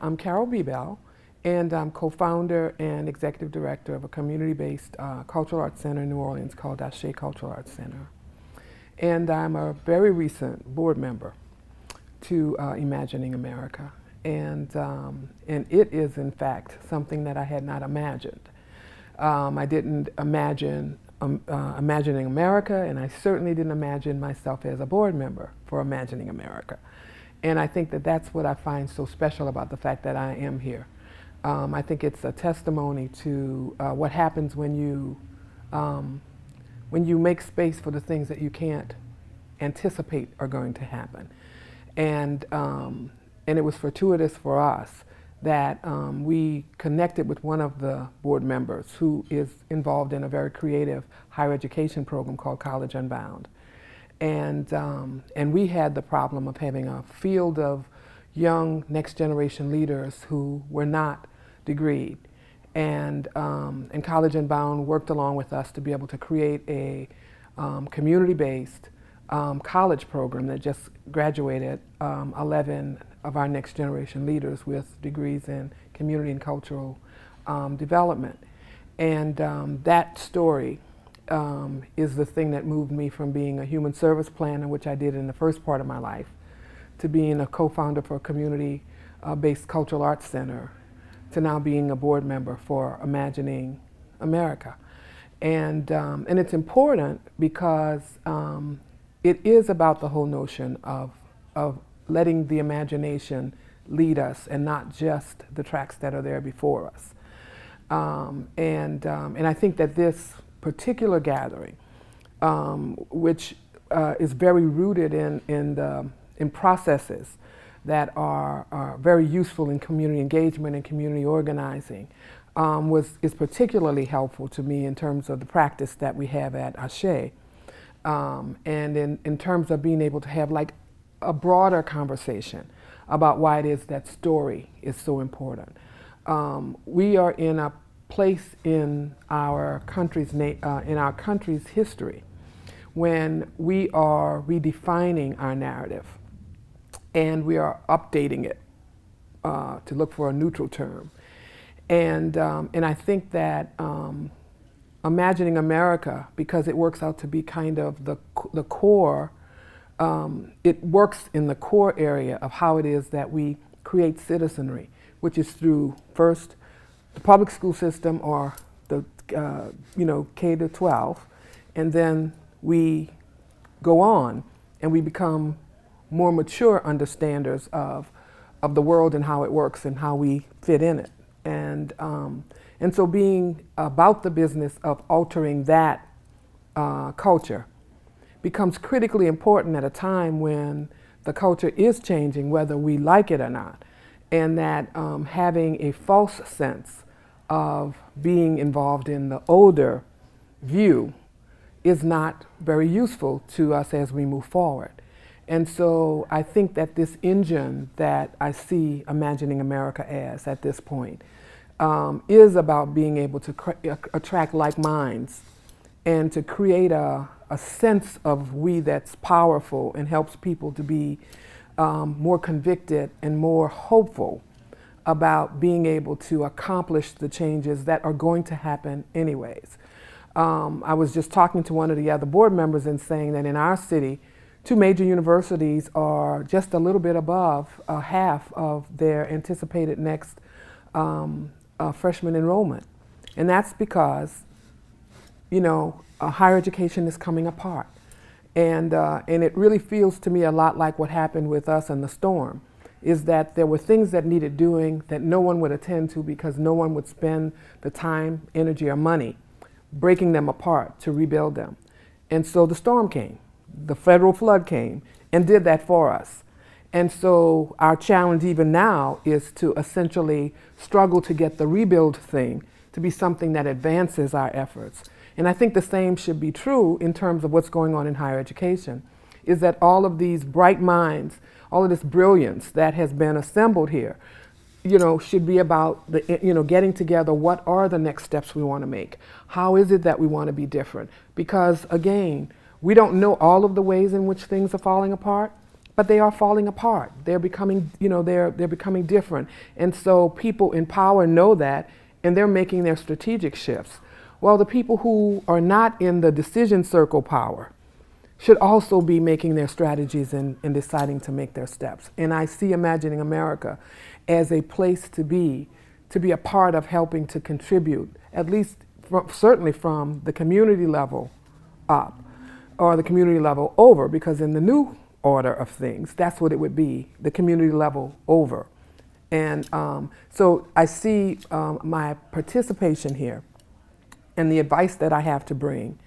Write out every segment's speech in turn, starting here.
I'm Carol Bebelle, and I'm co-founder and executive director of a community-based cultural arts center in New Orleans called Ashé Cultural Arts Center. And I'm a very recent board member to Imagining America. And it is, in fact, something that I had not imagined. I didn't imagine Imagining America, and I certainly didn't imagine myself as a board member for Imagining America. And I think that that's what I find so special about the fact that I am here. I think it's a testimony to what happens when you make space for the things that you can't anticipate are going to happen. And it was fortuitous for us that we connected with one of the board members who is involved in a very creative higher education program called College Unbound. And we had the problem of having a field of young next generation leaders who were not degreed. And College Unbound worked along with us to be able to create a community-based college program that just graduated 11 of our next generation leaders with degrees in community and cultural development. And that story is the thing that moved me from being a human service planner, which I did in the first part of my life, to being a co-founder for a community-based cultural arts center, to now being a board member for Imagining America. And it's important because it is about the whole notion of letting the imagination lead us and not just the tracks that are there before us. And I think that this particular gathering, which is very rooted in processes that are very useful in community engagement and community organizing, is particularly helpful to me in terms of the practice that we have at Ashé, and in terms of being able to have like a broader conversation about why it is that story is so important. We are in a place in our country's history when we are redefining our narrative and we are updating it to look for a neutral term. And I think that Imagining America, because it works out to be kind of the core, it works in the core area of how it is that we create citizenry, which is through first the public school system or the K to 12, and then we go on and we become more mature understanders of the world and how it works and how we fit in it. And so being about the business of altering that culture becomes critically important at a time when the culture is changing, whether we like it or not, and that having a false sense of being involved in the older view is not very useful to us as we move forward. And so I think that this engine that I see Imagining America as at this point is about being able to attract like minds and to create a sense of we that's powerful and helps people to be more convicted and more hopeful about being able to accomplish the changes that are going to happen anyways. I was just talking to one of the other board members and saying that in our city, 2 major universities are just a little bit above half of their anticipated next freshman enrollment. And that's because, higher education is coming apart. And it really feels to me a lot like what happened with us in the storm, is that there were things that needed doing that no one would attend to because no one would spend the time, energy, or money breaking them apart to rebuild them. And so the storm came, the federal flood came, and did that for us. And so our challenge even now is to essentially struggle to get the rebuild thing to be something that advances our efforts. And I think the same should be true in terms of what's going on in higher education, is that all of these bright minds, all of this brilliance that has been assembled here, should be about getting together. What are the next steps we want to make? How is it that we want to be different? Because again, we don't know all of the ways in which things are falling apart, but they are falling apart. They're becoming, they're becoming different. And so people in power know that, and they're making their strategic shifts. Well, the people who are not in the decision circle power should also be making their strategies and deciding to make their steps. And I see Imagining America as a place to be a part of helping to contribute, at least certainly from the community level up, or the community level over, because in the new order of things, that's what it would be, the community level over. And so I see my participation here and the advice that I have to bring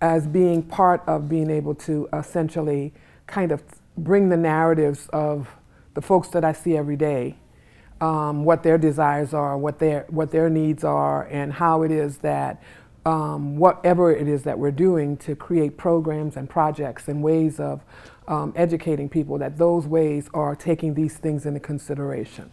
as being part of being able to essentially kind of bring the narratives of the folks that I see every day, what their desires are, what their needs are, and how it is that whatever it is that we're doing to create programs and projects and ways of educating people, that those ways are taking these things into consideration.